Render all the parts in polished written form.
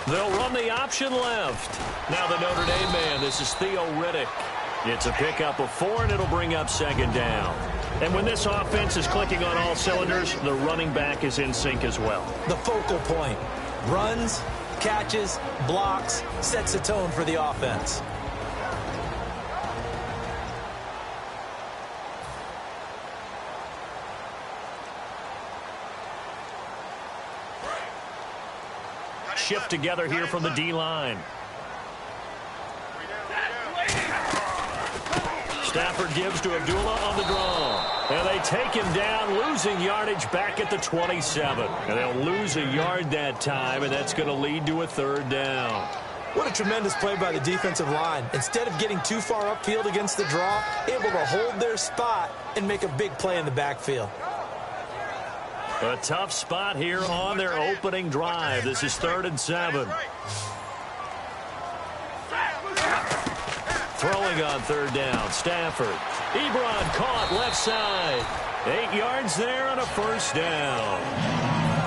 They'll run the option left. Now the Notre Dame man, this is Theo Riddick. It's a pickup of 4, and it'll bring up second down. And when this offense is clicking on all cylinders, the running back is in sync as well. The focal point. Runs, catches, blocks, sets the tone for the offense. Shift together here from the D-line. Stafford gives to Abdullah on the draw. And they take him down, losing yardage back at the 27. And they'll lose a yard that time, and that's going to lead to a third down. What a tremendous play by the defensive line. Instead of getting too far upfield against the draw, able to hold their spot and make a big play in the backfield. A tough spot here on their opening drive. This is 3rd and 7. Throwing on 3rd down, Stafford. Ebron caught left side. 8 yards there on a first down.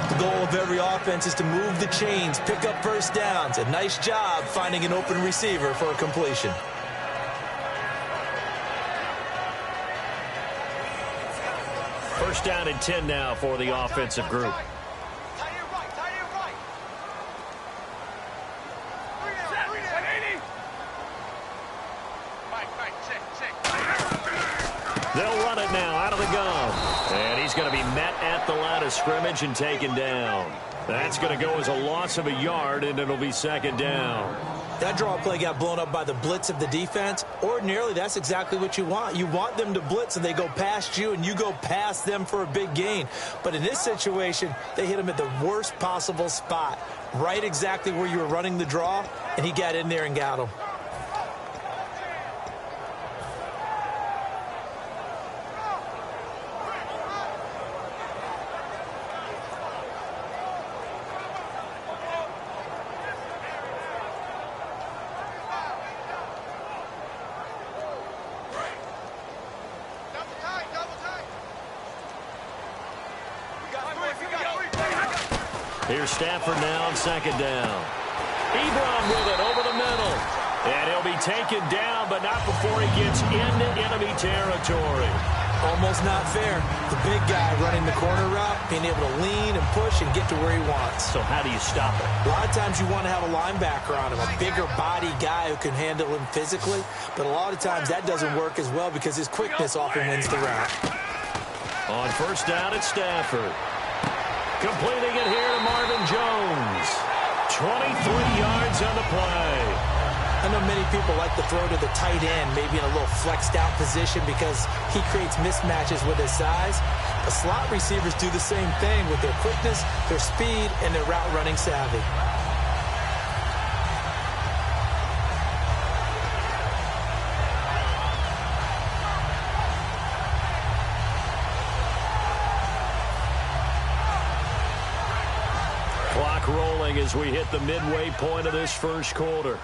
The goal of every offense is to move the chains, pick up first downs. A nice job finding an open receiver for a completion. First down and 10 now for the offensive group. They'll run it now out of the gun. And he's going to be met at the line of scrimmage and taken down. That's going to go as a loss of a yard, and it'll be second down. That draw play got blown up by the blitz of the defense. Ordinarily, that's exactly what you want. You want them to blitz, and they go past you, and you go past them for a big gain. But in this situation, they hit him at the worst possible spot, right exactly where you were running the draw, and he got in there and got him. Here's Stafford now on second down. Ebron with it over the middle. And he'll be taken down, but not before he gets into enemy territory. Almost not fair. The big guy running the corner route, being able to lean and push and get to where he wants. So how do you stop it? A lot of times you want to have a linebacker on him, a bigger body guy who can handle him physically. But a lot of times that doesn't work as well because his quickness often wins the route. On first down, it's Stafford. Completing it here to Marvin Jones. 23 yards on the play. I know many people like to throw to the tight end, maybe in a little flexed out position because he creates mismatches with his size. The slot receivers do the same thing with their quickness, their speed, and their route running savvy. Clock rolling as we hit the midway point of this first quarter.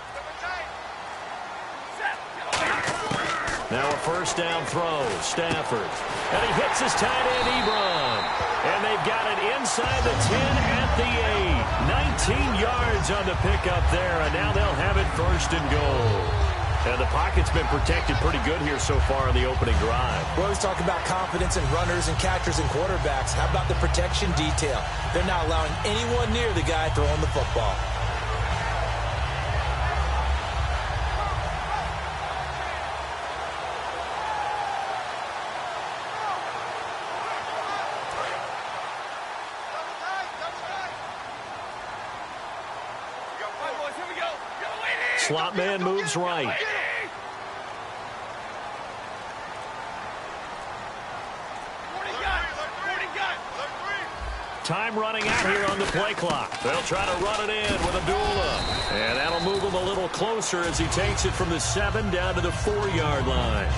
Now a first down throw, Stafford. And he hits his tight end, Ebron. And they've got it inside the 10 at the 8. 19 yards on the pickup there, and now they'll have it first and goal. And the pocket's been protected pretty good here so far in the opening drive. We always talk about confidence in runners and catchers and quarterbacks. How about the protection detail? They're not allowing anyone near the guy throwing the football. Slot man moves right. Time running out here on the play clock. They'll try to run it in with Abdullah. And that'll move him a little closer as he takes it from the 7 down to the 4-yard line.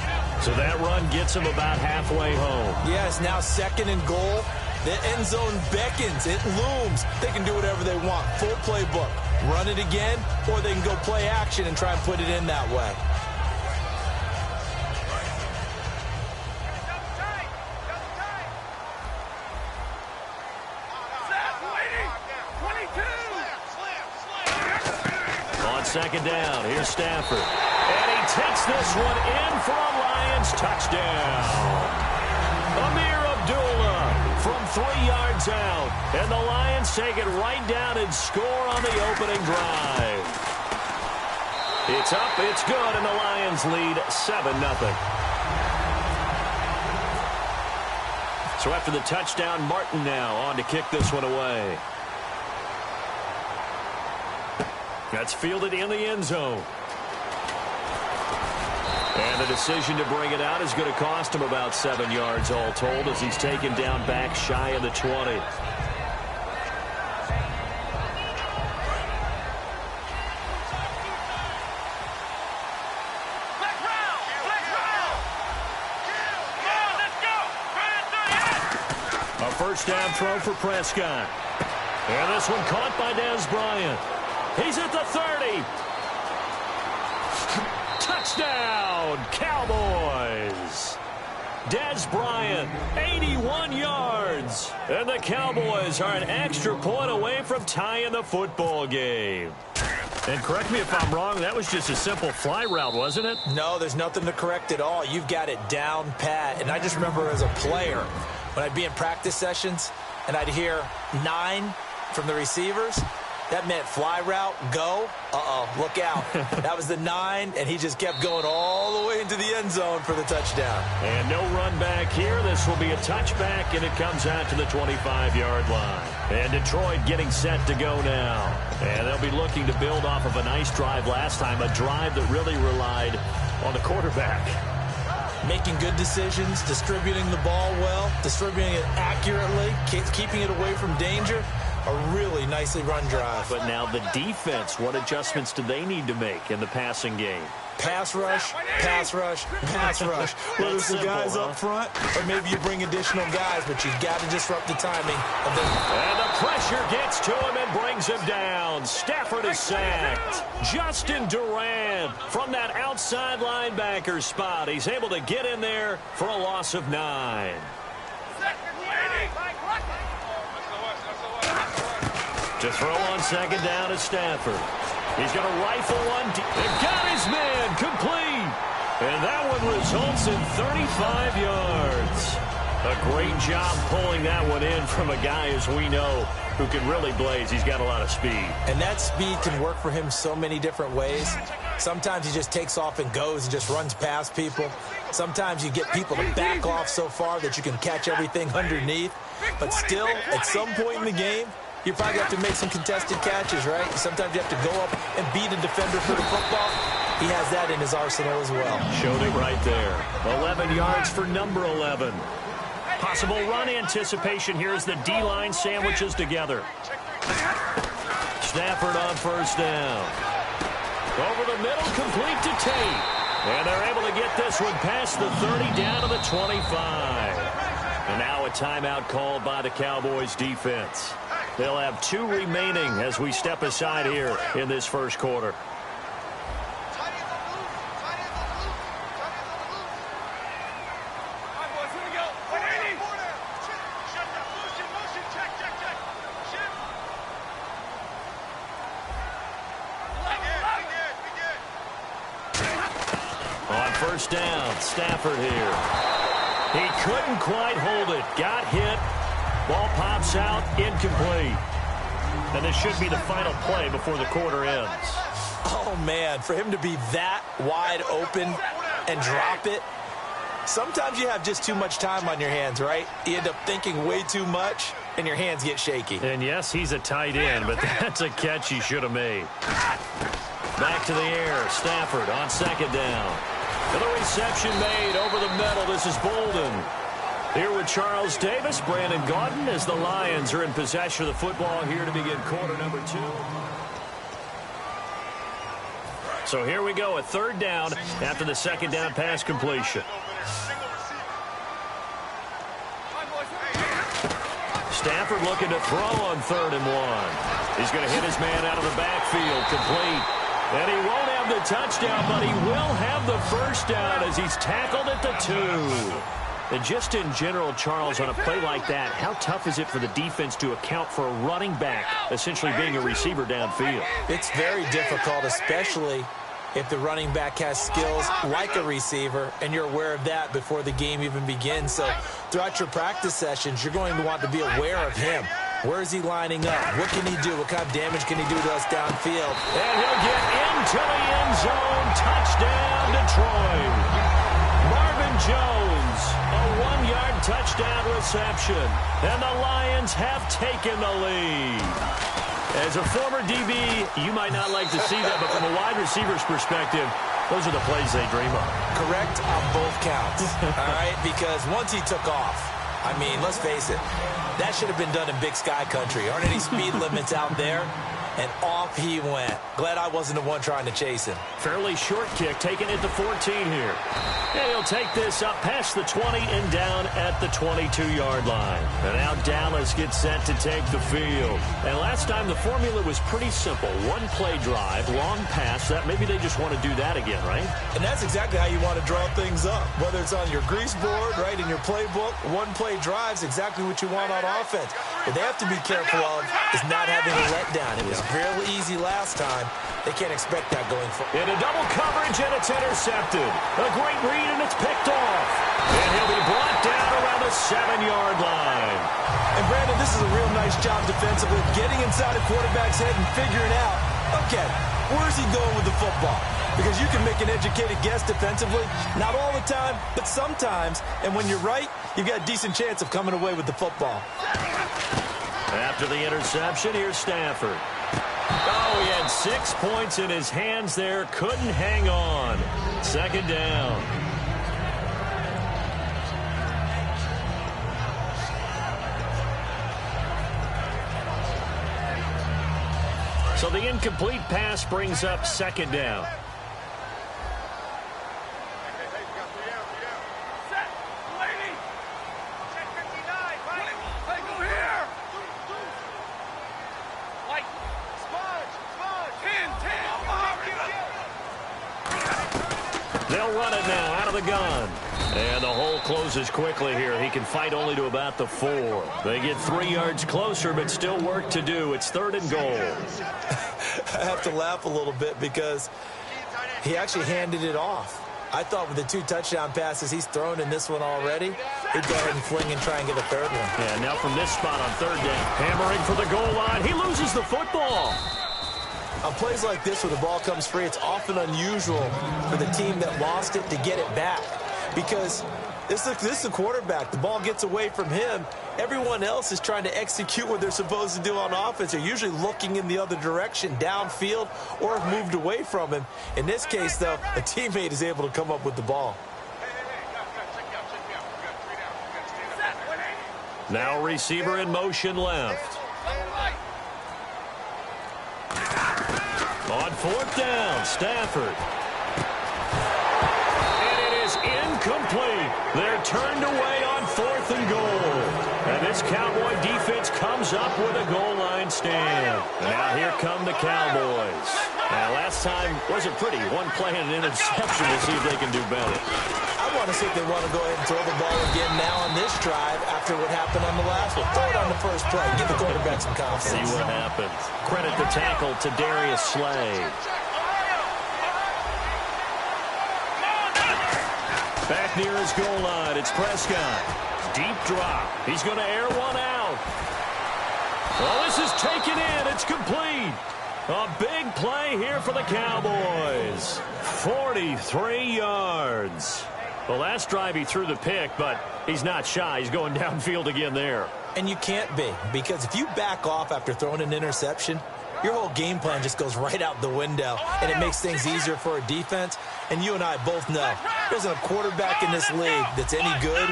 So that run gets him about halfway home. Yes, now second and goal. The end zone beckons. It looms. They can do whatever they want. Full playbook. Run it again, or they can go play action and try and put it in that way. second down. Here's Stafford. And he takes this one in for a Lions touchdown. Amir Abdullah from 3 yards out. And the Lions take it right down and score on the opening drive. It's up, it's good, and the Lions lead 7-0. So after the touchdown, Martin now on to kick this one away. That's fielded in the end zone. And the decision to bring it out is going to cost him about 7 yards all told as he's taken down back shy of the 20. A first down throw for Prescott. And this one caught by Dez Bryant. He's at the 30. Touchdown, Cowboys. Dez Bryant, 81 yards. And the Cowboys are an extra point away from tying the football game. And correct me if I'm wrong, that was just a simple fly route, wasn't it? No, there's nothing to correct at all. You've got it down pat. And I just remember as a player, when I'd be in practice sessions and I'd hear 9 from the receivers, that meant fly route, go. Look out. That was the 9, and he just kept going all the way into the end zone for the touchdown. And no run back here. This will be a touchback, and it comes out to the 25-yard line. And Detroit getting set to go now. And they'll be looking to build off of a nice drive last time, a drive that really relied on the quarterback. Making good decisions, distributing the ball well, distributing it accurately, keeping it away from danger. A really nicely run drive. But now the defense, what adjustments do they need to make in the passing game? Pass rush, pass rush, pass rush. Whether it's the guys up front or maybe you bring additional guys, but you've got to disrupt the timing of them. And the pressure gets to him and brings him down. Stafford is sacked. Justin Durant from that outside linebacker spot. He's able to get in there for a loss of 9. To throw on second down is Stafford. He's going to rifle one. They've got his man complete. And that one results in 35 yards. A great job pulling that one in from a guy, as we know, who can really blaze. He's got a lot of speed. And that speed can work for him so many different ways. Sometimes he just takes off and goes and just runs past people. Sometimes you get people to back off so far that you can catch everything underneath. But still, at some point in the game, you probably have to make some contested catches, right? Sometimes you have to go up and beat a defender for the football. He has that in his arsenal as well. Showed it right there. 11 yards for number 11. Possible run anticipation here as the D-line sandwiches together. Stafford on first down. Over the middle, complete to Tate. And they're able to get this one past the 30 down to the 25. And now a timeout called by the Cowboys defense. They'll have 2 remaining as we step aside here in this first quarter. On first down, Stafford here. He couldn't quite hold it. Got hit. Ball pops out, incomplete. And this should be the final play before the quarter ends. Oh, man, for him to be that wide open and drop it. Sometimes you have just too much time on your hands, right? You end up thinking way too much, and your hands get shaky. And, yes, he's a tight end, but that's a catch he should have made. Back to the air, Stafford on second down. And the reception made over the middle. This is Bolden. Here with Charles Davis, Brandon Gaudin, as the Lions are in possession of the football here to begin quarter number 2. So here we go, a third down after the second down pass completion. Stafford looking to throw on 3rd and 1. He's going to hit his man out of the backfield, complete. And he won't have the touchdown, but he will have the first down as he's tackled at the 2. And just in general, Charles, on a play like that, how tough is it for the defense to account for a running back essentially being a receiver downfield? It's very difficult, especially if the running back has skills like a receiver, and you're aware of that before the game even begins. So throughout your practice sessions, you're going to want to be aware of him. Where is he lining up? What can he do? What kind of damage can he do to us downfield? And he'll get into the end zone. Touchdown, Detroit. Marvin Jones, a 1-yard touchdown reception. And the Lions have taken the lead. As a former DB, you might not like to see that, but from a wide receiver's perspective, those are the plays they dream of. Correct on both counts, all right? Because once he took off, I mean, let's face it, that should have been done in Big Sky country. Aren't any speed limits out there? And off he went. Glad I wasn't the one trying to chase him. Fairly short kick, taking it to 14 here. And he'll take this up past the 20 and down at the 22-yard line. And now Dallas gets set to take the field. And last time the formula was pretty simple. One play drive, long pass. That maybe they just want to do that again, right? And that's exactly how you want to draw things up. Whether it's on your grease board, right, in your playbook, one play drive's exactly what you want on offense. What they have to be careful of is not having a letdown. It was real easy last time. They can't expect that going forward. In a double coverage, and it's intercepted. A great read, and it's picked off. And he'll be brought down around the 7-yard line. And, Brandon, this is a real nice job defensively, getting inside a quarterback's head and figuring out, okay, where's he going with the football? Because you can make an educated guess defensively. Not all the time, but sometimes. And when you're right, you've got a decent chance of coming away with the football. After the interception, here's Stafford. Oh, he had 6 points in his hands there. Couldn't hang on. Second down. So the incomplete pass brings up second down. They'll run it now out of the gun. And the hole closes quickly here. He can fight only to about the 4. They get 3 yards closer, but still work to do. It's 3rd and goal. I have to laugh a little bit because he actually handed it off. I thought with the 2 touchdown passes he's thrown in this one already, he'd go ahead and fling and try and get a 3rd one. Yeah, now from this spot on 3rd down, hammering for the goal line. He loses the football. On plays like this where the ball comes free, it's often unusual for the team that lost it to get it back. Because this is a quarterback. The ball gets away from him. Everyone else is trying to execute what they're supposed to do on offense. They're usually looking in the other direction, downfield, or have moved away from him. In this case, though, a teammate is able to come up with the ball. Now receiver in motion left. On 4th down, Stafford. And it is incomplete. They're turned away on 4th and goal. And this Cowboy defense comes up with a goal line stand. And now here come the Cowboys. Now, last time wasn't pretty. One play and an interception. We'll see if they can do better. I want to see if they want to go ahead and throw the ball again now on this drive after what happened on the last one. Throw it on the first play. Give the quarterback some confidence. See what happens. Credit the tackle to Darius Slay. Back near his goal line, it's Prescott. Deep drop. He's going to air one out. Well, this is taken in. It's complete. A big play here for the Cowboys. 43 yards. The last drive he threw the pick, but he's not shy. He's going downfield again there. And you can't be, because if you back off after throwing an interception, your whole game plan just goes right out the window, and it makes things easier for a defense. And you and I both know there's a quarterback in this league that's any good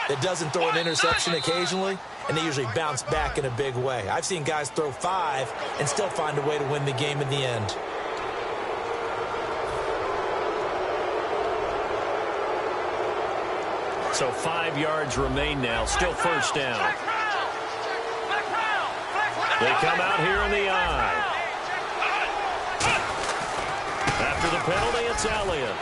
that doesn't throw an interception occasionally, and they usually bounce back in a big way. I've seen guys throw 5 and still find a way to win the game in the end. So 5 yards remain now. Still first down. They come out here in the eye. After the penalty, it's Elliott.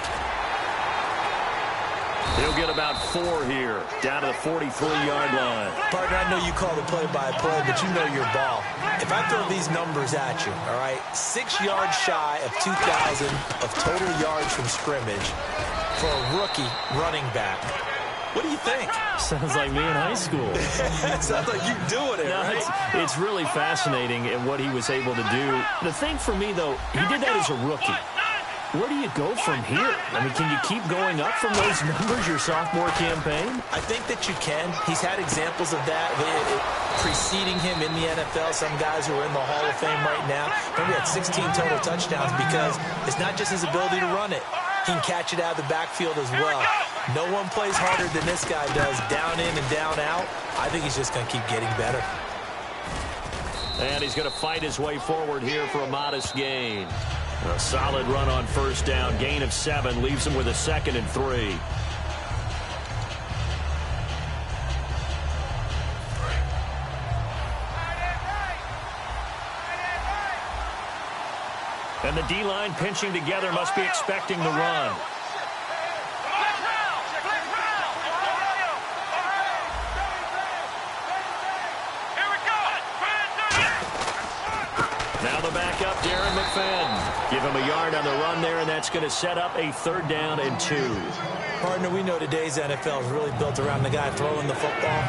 He'll get about 4 here, down to the 43-yard line. Partner, I know you call the play-by-play, but you know your ball. If I throw these numbers at you, all right, 6 yards shy of 2,000 of total yards from scrimmage for a rookie running back. What do you think? Sounds like me in high school. It sounds like you doing it, no, right? It's really fascinating in what he was able to do. The thing for me, though, he did that as a rookie. Where do you go from here? I mean, can you keep going up from those numbers your sophomore campaign? I think that you can. He's had examples of that preceding him in the NFL. Some guys who are in the Hall of Fame right now. Remember, he had 16 total touchdowns because it's not just his ability to run it. He can catch it out of the backfield as well. No one plays harder than this guy does, down in and down out. I think he's just going to keep getting better. And he's going to fight his way forward here for a modest gain. A solid run on first down. Gain of 7 leaves him with a 2nd and 3. And the D-line pinching together must be expecting the run. Now the backup, Darren McFadden. Give him a yard on the run there, and that's going to set up a 3rd down and 2. Partner, we know today's NFL is really built around the guy throwing the football.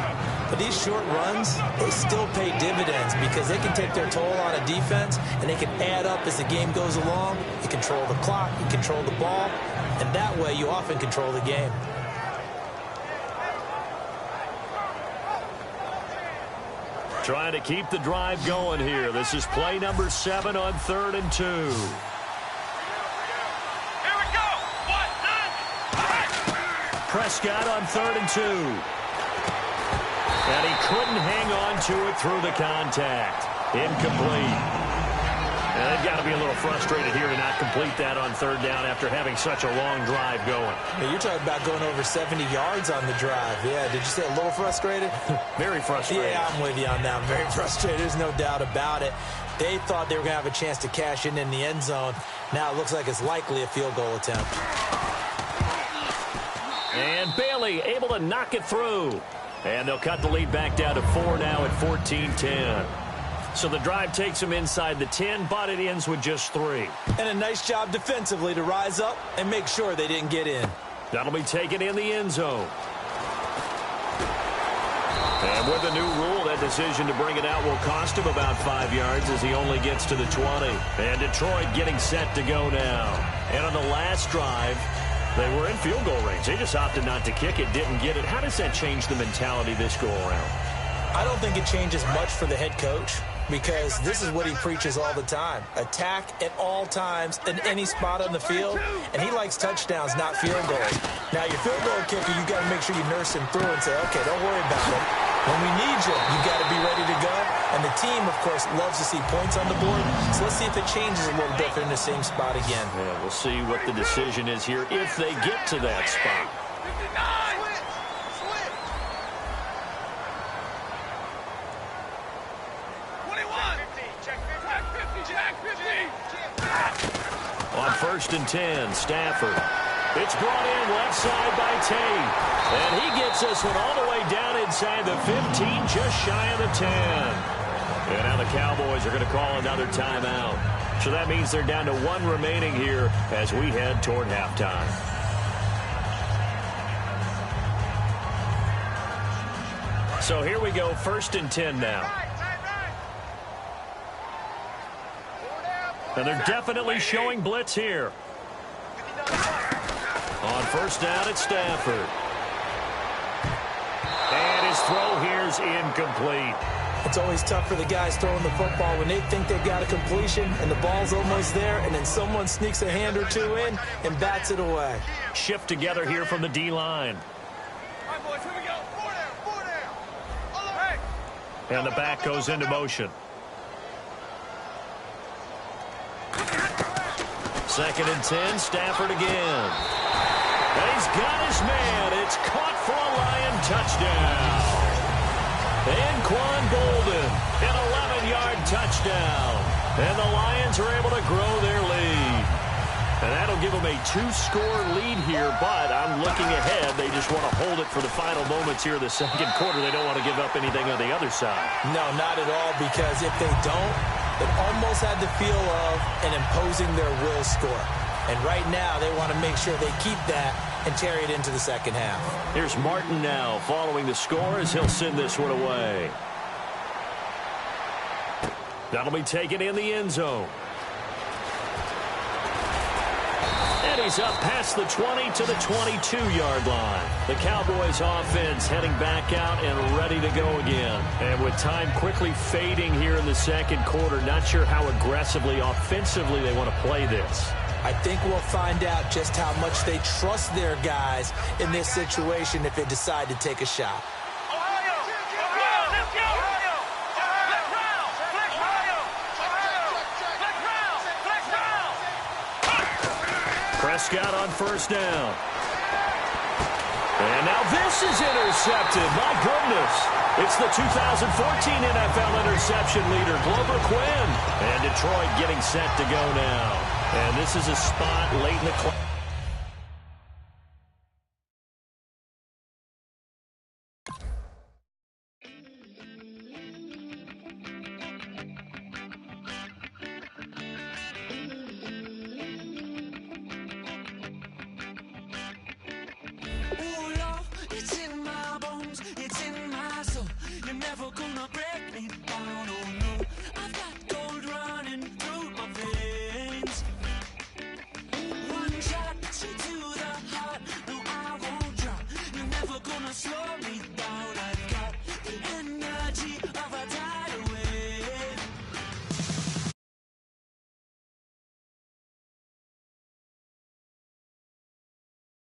But these short runs, they still pay dividends because they can take their toll on a defense, and they can add up as the game goes along. You control the clock, you control the ball, and that way you often control the game. Trying to keep the drive going here. This is play number 7 on 3rd and 2. Here we go. 1, 9. Prescott on 3rd and 2. And he couldn't hang on to it through the contact. Incomplete. And they've got to be a little frustrated here to not complete that on 3rd down after having such a long drive going. You're talking about going over 70 yards on the drive. Yeah, did you say a little frustrated? Very frustrated. Yeah, I'm with you on that. I'm very frustrated. There's no doubt about it. They thought they were going to have a chance to cash in the end zone. Now it looks like it's likely a field goal attempt. And Bailey able to knock it through. And they'll cut the lead back down to 4 now at 14-10. So the drive takes them inside the 10, but it ends with just 3. And a nice job defensively to rise up and make sure they didn't get in. That'll be taken in the end zone. And with the new rule, that decision to bring it out will cost him about 5 yards as he only gets to the 20. And Detroit getting set to go now. And on the last drive, they were in field goal range. They just opted not to kick it, didn't get it. How does that change the mentality this go around? I don't think it changes much for the head coach because this is what he preaches all the time. Attack at all times in any spot on the field, and he likes touchdowns, not field goals. Now, your field goal kicker, you got to make sure you nurse him through and say, okay, don't worry about it. When we need you, you got to be ready to go. And the team, of course, loves to see points on the board. So let's see if it changes a little bit in the same spot again. Yeah, we'll see what the decision is here if they get to that spot. On 1st and 10, Stafford. It's brought in left side by Tate. And he gets this one all the way down inside the 15, just shy of the 10. And now the Cowboys are going to call another timeout. So that means they're down to 1 remaining here as we head toward halftime. So here we go, 1st and 10 now. And they're definitely showing blitz here. On 1st down, it's Stafford. And his throw here's incomplete. It's always tough for the guys throwing the football when they think they've got a completion and the ball's almost there, and then someone sneaks a hand or two in and bats it away. Shift together here from the D-line. All right, boys, here we go. 4 down. And the back goes into motion. 2nd and 10, Stafford again. And he's got his man. It's caught for a Lion touchdown. And Quan Bolden, an 11-yard touchdown. And the Lions are able to grow their lead. And that'll give them a 2-score lead here, but I'm looking ahead. They just want to hold it for the final moments here in the second quarter. They don't want to give up anything on the other side. No, not at all, because if they don't, it almost had the feel of an imposing their will score. And right now, they want to make sure they keep that and carry it into the second half. Here's Martin now following the score as he'll send this one away. That'll be taken in the end zone. And he's up past the 20 to the 22-yard line. The Cowboys offense heading back out and ready to go again. And with time quickly fading here in the second quarter, not sure how aggressively, offensively they want to play this. I think we'll find out just how much they trust their guys in this situation if they decide to take a shot. Prescott on first down. And now this is intercepted. My goodness. It's the 2014 NFL interception leader, Glover Quinn. And Detroit getting set to go now. And this is a spot late in the clock.